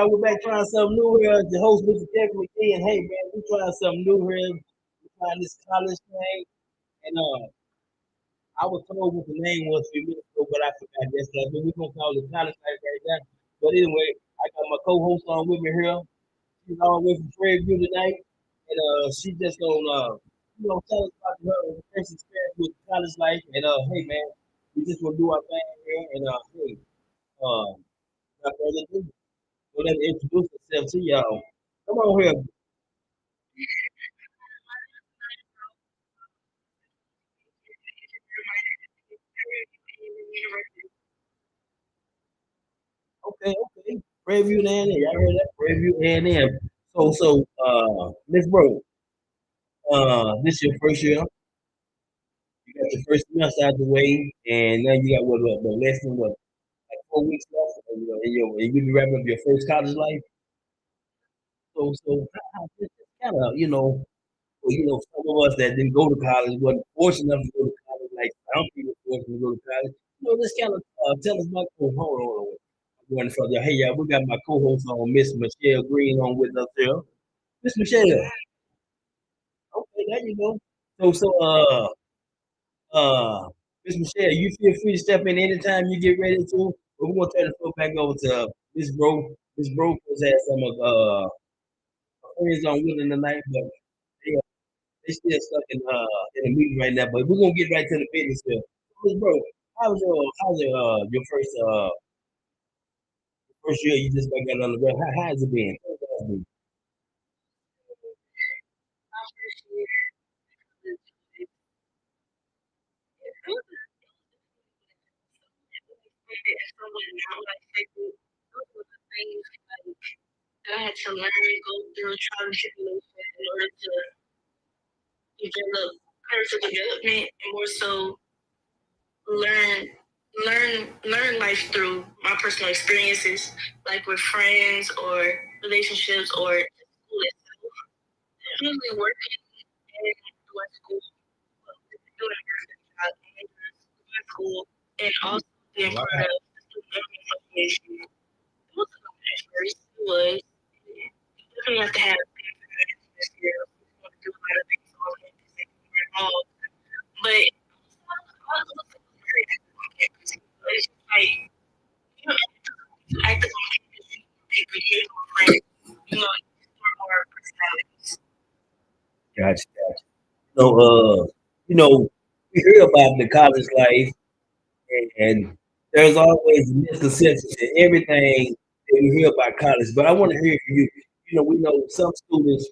we're back trying something new here. The host, Mr. Kevin McGee, and hey man, we trying something new here. We trying this college thing, and I was told what the name was a few minutes ago, but I forgot. That's like we're gonna call it college life right now. But anyway, I got my co-host on with me here. She's all the way from Fairview tonight, and she just gonna tell us about her first experience with college life. And hey man, we just gonna do our thing here, and hey, without further ado. So let's introduce ourselves to y'all. Come on here. Okay, okay. Review and Y'all heard that? Review and Miss Bro, this your first year. You got your first semester out the way, and now you got less than like 4 weeks left, and you be wrapping up your first college life. It's kind of, some of us that didn't go to college wasn't fortunate enough to go to college, like some people fortunate to go to college. This kind of tell us about, hold on. I'm going further. Hey, y'all, we got my co-host on, Miss Michelle Green, on with us here. Miss Michelle. Okay, there you go. So, Miss Michelle, you feel free to step in anytime you get ready to. But we're gonna turn the floor back over to Miss Bro. Miss Bro has had some of friends on with her tonight, but they still stuck in the meeting right now. But we're gonna get right to the business here. Miss Bro, how's your first year you just got on the road? How's it been? How's it been? Gotcha, gotcha. So, we hear about the college life, and there's always a misconception in everything that we hear about college. But I want to hear from you. We know some students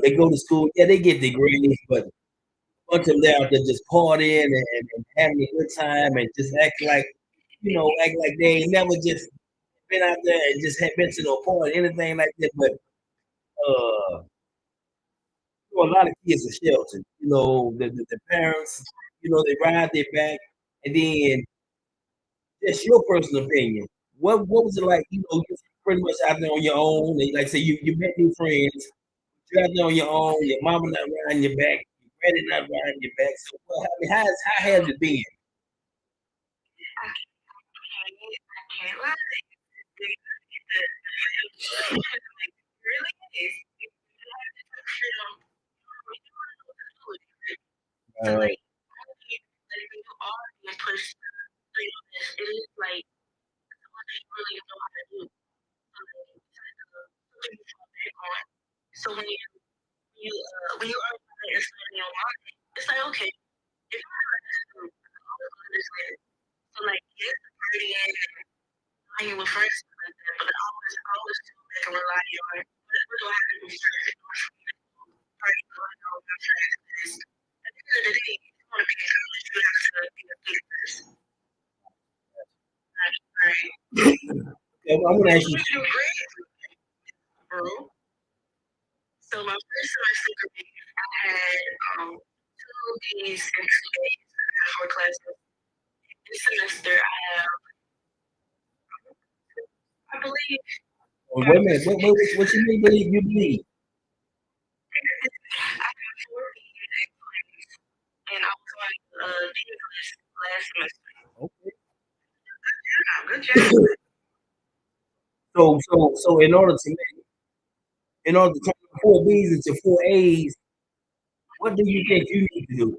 they go to school, yeah, they get degrees, but a bunch of them out there just partying and having a good time and just act like they ain't never just been out there and just had been to no party, anything like that. But a lot of kids are sheltered. The parents, they ride their back, and then just your personal opinion. What was it like? You're pretty much out there on your own. And like I say, you met new friends. You're out there on your own. Your mama not riding your back. Your granny not riding your back. So, I mean, how has it been? Uh, yeah, well, I'm gonna ask you. Wait a minute. What you mean? Believe you believe? Okay. So in order to turn four B's into four A's, what do you think you need to do?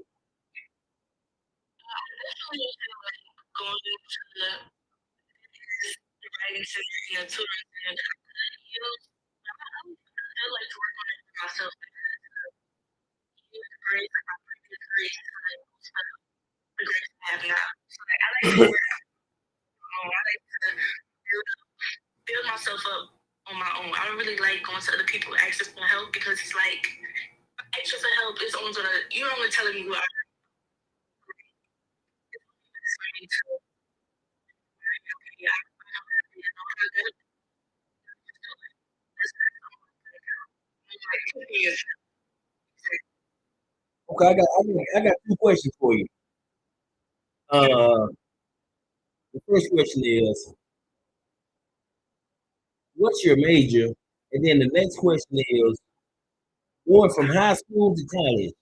Okay, I got two questions for you. Uh, the first question is, what's your major? And then the next question is, going from high school to college.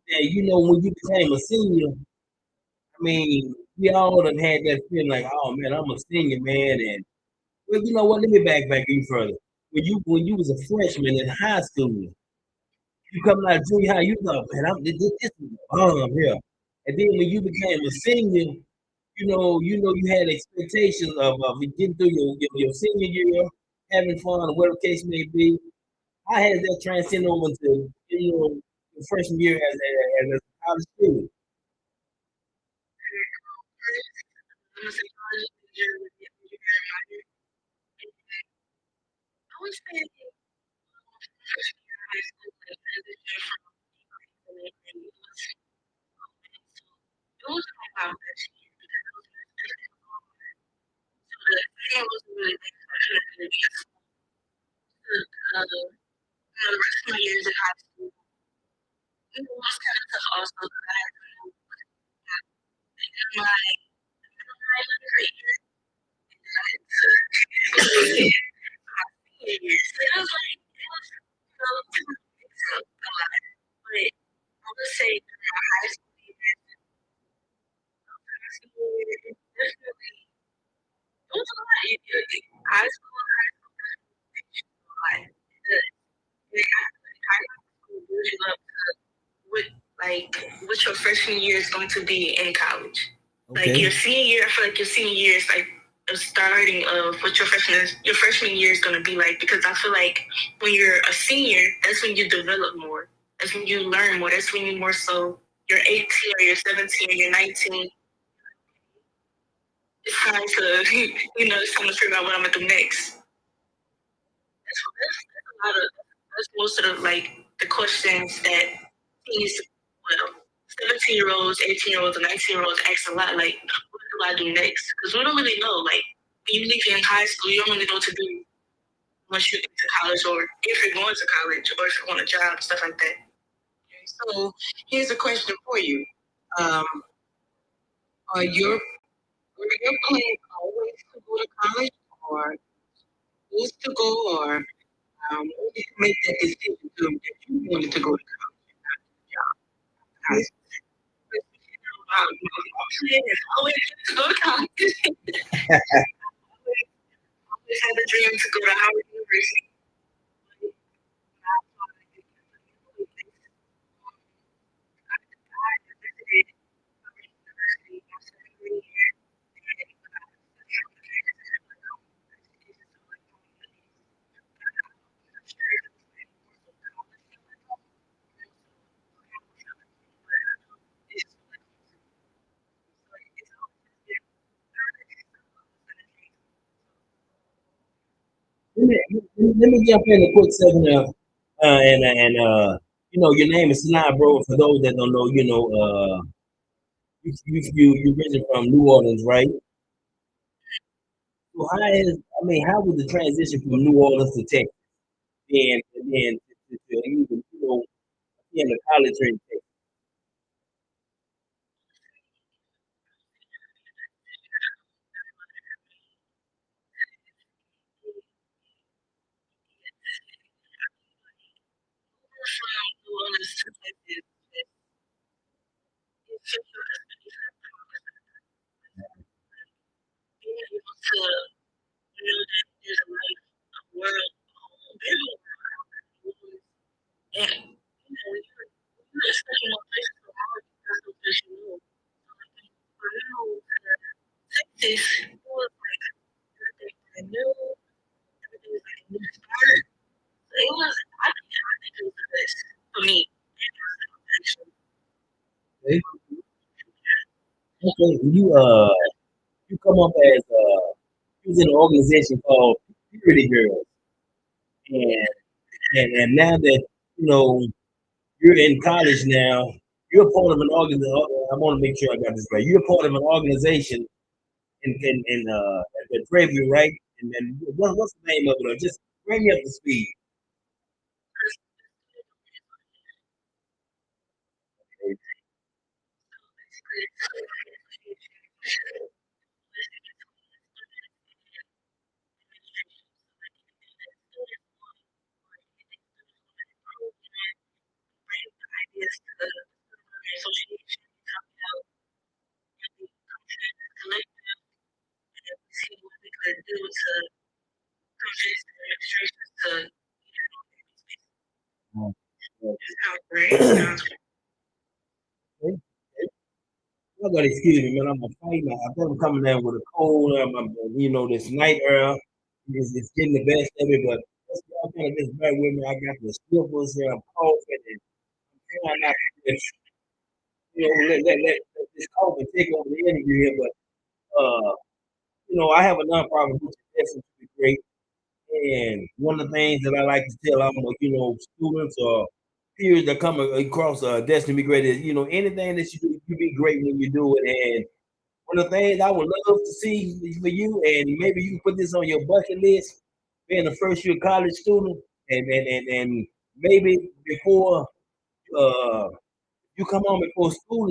Now, when you became a senior, I mean, we all done had that feeling like, oh man, I'm a senior, man. And well, you know what? Let me back even further. When you was a freshman in high school, you coming out of junior high, you thought, man, this is here. And then when you became a senior, you had expectations of getting through your senior year, having fun, or whatever the case may be. How has that transcend over to your freshman year as a college student? Okay. Let me jump in a quick second. Your name is Sanaa, bro. For those that don't know, you risen from New Orleans, right? So how was the transition from New Orleans to Texas, and then to even in the college here in Texas? Okay. Okay. You come up as you was in an organization called Purity Girls, and and now that you know you're in college now, you're part of an organization. I want to make sure I got this right. You're part of an organization at Preview, right? And then what's the name of it? Or just bring me up to speed. Okay. I gotta excuse me, man. I'm a fight now. I think I'm coming down with a cold. This night air is getting the best of it, but y'all kind of just bear with me. I got the sniffles here. I'm coughing and trying not to just, let this COVID take over the interview here. But, I have a nonprofit which is destined to be great. And one of the things that I like to tell all my, students or peers that come across Destiny Be Great is, anything that you do, you be great when you do it. And one of the things I would love to see for you, and maybe you can put this on your bucket list, being a first year college student, and maybe uh, you come home before school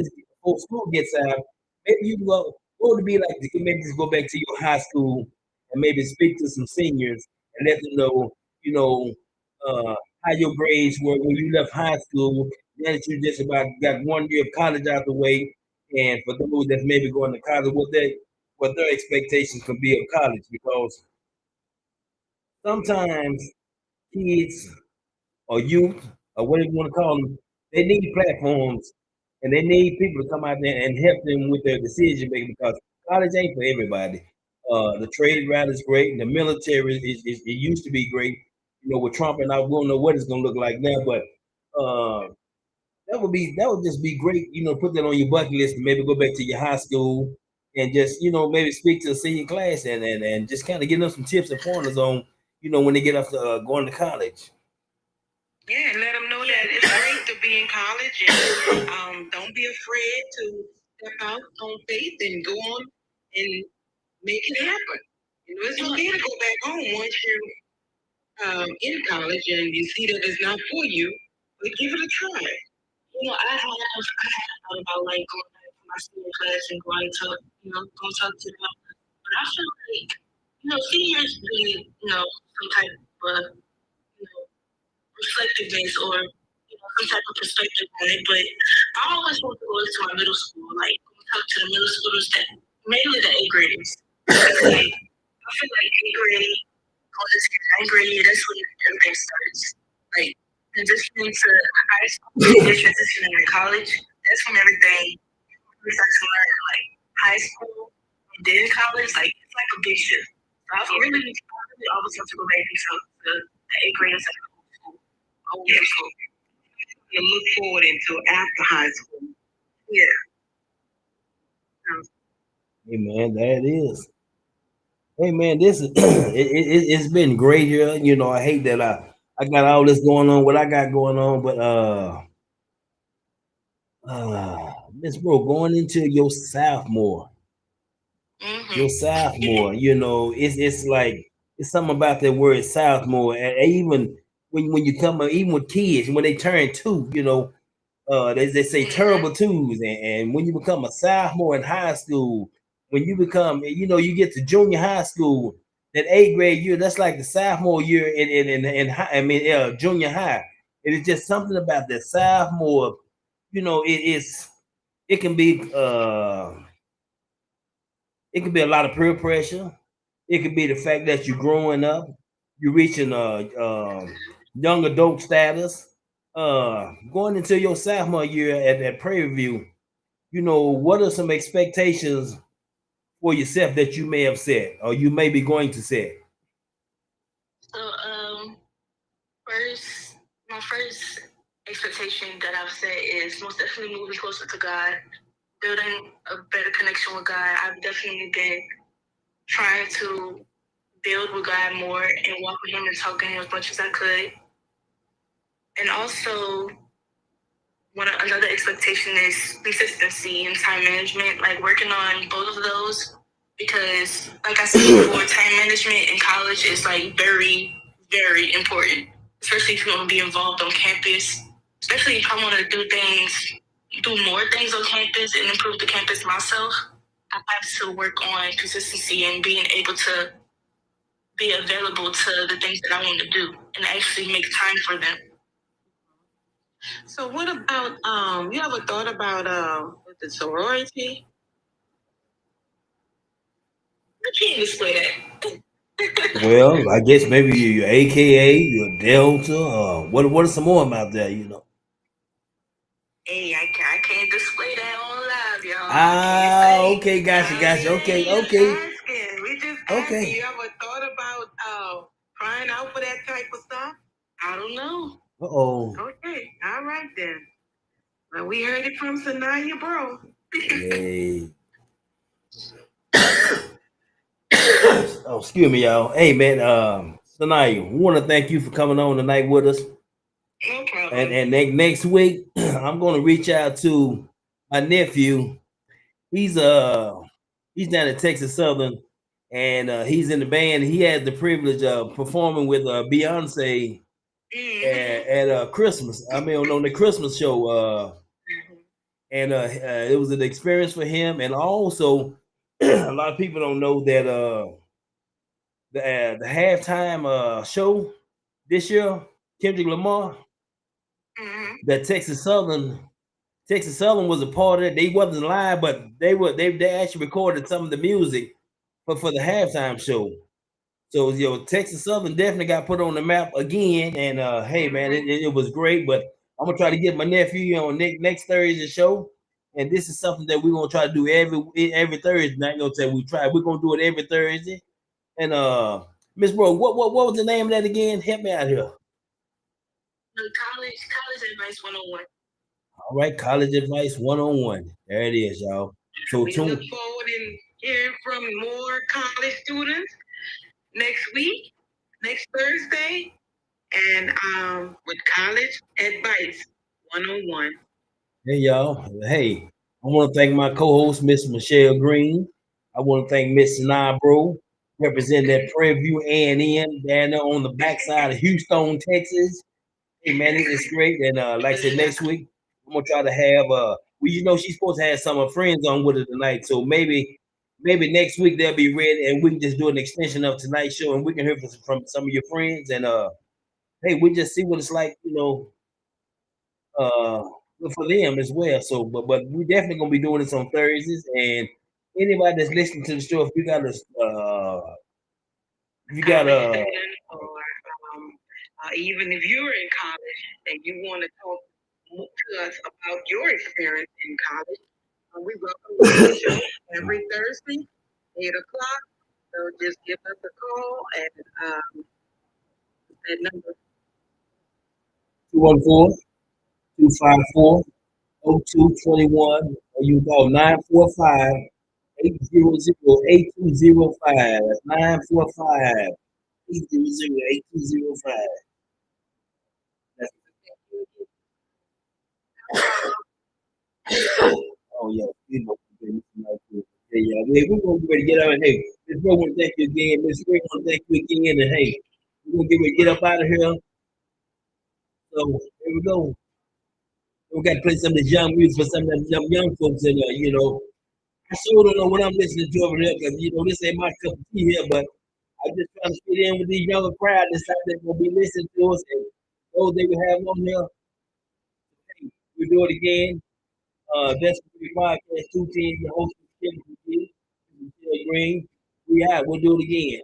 gets out. Maybe you go to be like maybe just go back to your high school and maybe speak to some seniors and let them know, you know, how your grades were when you left high school. Now that you just about got 1 year of college out the way, and for those that's maybe going to college, what their expectations can be of college, because sometimes kids or youth or whatever you want to call them, they need platforms and they need people to come out there and help them with their decision making, because college ain't for everybody. The trade route is great. The military it used to be great. With Trump and I don't know what it's gonna look like now, but uh, that would just be great. Put that on your bucket list and maybe go back to your high school and just maybe speak to a senior class and just kind of give them some tips and pointers on when they get up to going to college. Yeah, and let them know that it's great to be in college, and don't be afraid to step out on faith and go on and make it happen. It's okay to go back home once you're in college and you see that it's not for you, but give it a try. I had thought about like going back to my senior class and going to, go talk to them. But I feel like, seniors need, some type of, reflective base or some type of perspective on it. But I always want to go into my middle school, like talk to the middle schoolers that mainly the eighth graders. Like, I feel like eighth grade, going into ninth grade, that's when everything starts. Like transitioning to high school and transitioning to college, that's when everything we start to learn. Like high school and then college, like it's like a big shift. So I really always want to go back into the eighth graders at school. Yeah, so to look forward into after high school. Yeah. Hey man, that is. Hey man, this is it's been great here. I hate that I got all this going on, what I got going on, but Miss Bro, going into your sophomore, it's like it's something about that word sophomore, and even when you come, even with kids when they turn two, they say terrible twos, and when you become a sophomore in high school, when you become, you get to junior high school, that eighth grade year, that's like the sophomore year in high, junior high. It is just something about that sophomore, it can be it can be a lot of peer pressure. It could be the fact that you're growing up, you're reaching young adult status, going into your sophomore year at Prairie View. What are some expectations for yourself that you may have set or you may be going to set? So, first, my first expectation that I've set is most definitely moving closer to God, building a better connection with God. I've definitely been trying to build with God more and walk with Him and talk to Him as much as I could. And also, another expectation is consistency and time management, like working on both of those. Because, like I said before, time management in college is like very, very important, especially if you want to be involved on campus. Especially if I want to do more things on campus and improve the campus myself. I have to work on consistency and being able to be available to the things that I want to do and actually make time for them. So what about you ever thought about the sorority? I can't explain that. Well, I guess maybe your AKA, your Delta. What are some more about that? Hey, I can't display that on live, y'all. Okay, gotcha. Okay, okay, We just okay. asking. You ever thought about trying out for that type of stuff? I don't know. Oh. Okay, all right then. Well, we heard it from Sanaya, bro. Yay. Oh, excuse me, y'all. Hey, man. Sanaya, we want to thank you for coming on tonight with us. No problem. And next week, I'm going to reach out to my nephew. He's he's down at Texas Southern, and he's in the band. He had the privilege of performing with Beyonce at Christmas. I mean, on the Christmas show. And it was an experience for him. And also, a lot of people don't know that the halftime show this year, Kendrick Lamar, that Texas Southern was a part of it. They wasn't live, but they actually recorded some of the music for the halftime show. So Texas Southern definitely got put on the map again. And hey man, it was great. But I'm gonna try to get my nephew on next Thursday's show. And this is something that we're gonna try to do every Thursday. Not gonna say we try, we're gonna do it every Thursday. And Miss Bro, what was the name of that again? Help me out here. College Advice 101. All right, College Advice 101. There it is, y'all. So we look forward in hearing from more college students next week, next Thursday, and with College Advice 101. Hey y'all. Hey, I want to thank my co-host, Miss Michelle Green. I want to thank Miss Nabro, representing that Preview A&M down there on the backside of Houston, Texas. Hey man, it's great. And like I said, next week I'm gonna try to have she's supposed to have some of her friends on with her tonight. So maybe next week they'll be ready and we can just do an extension of tonight's show and we can hear from some of your friends and hey, we just see what it's like, uh for them as well. So but we definitely gonna be doing this on Thursdays and anybody that's listening to the show, if you got or even if you're in college and you want to talk to us about your experience in college, we welcome you to the show every Thursday, 8 o'clock. So just give us a call at that number 214-254-0221 or you call 945-800-8205. That's 945-800-8205. Oh yeah, yeah. We're gonna get ready to get out. And hey, Miss Bro, want to thank you again. Miss Green, want to thank you again. And hey, we're gonna get ready to get up out of here. So here we go. We got to play some of this young music for some of them young folks in there. I sure don't know what I'm listening to over here because this ain't my cup of tea here. But I just trying to fit in with these younger crowd that's out there gonna be listening to us and those they will have on here. Hey, we do it again. That's the podcast 210, the host of Michelle Green. We out. We'll do it again.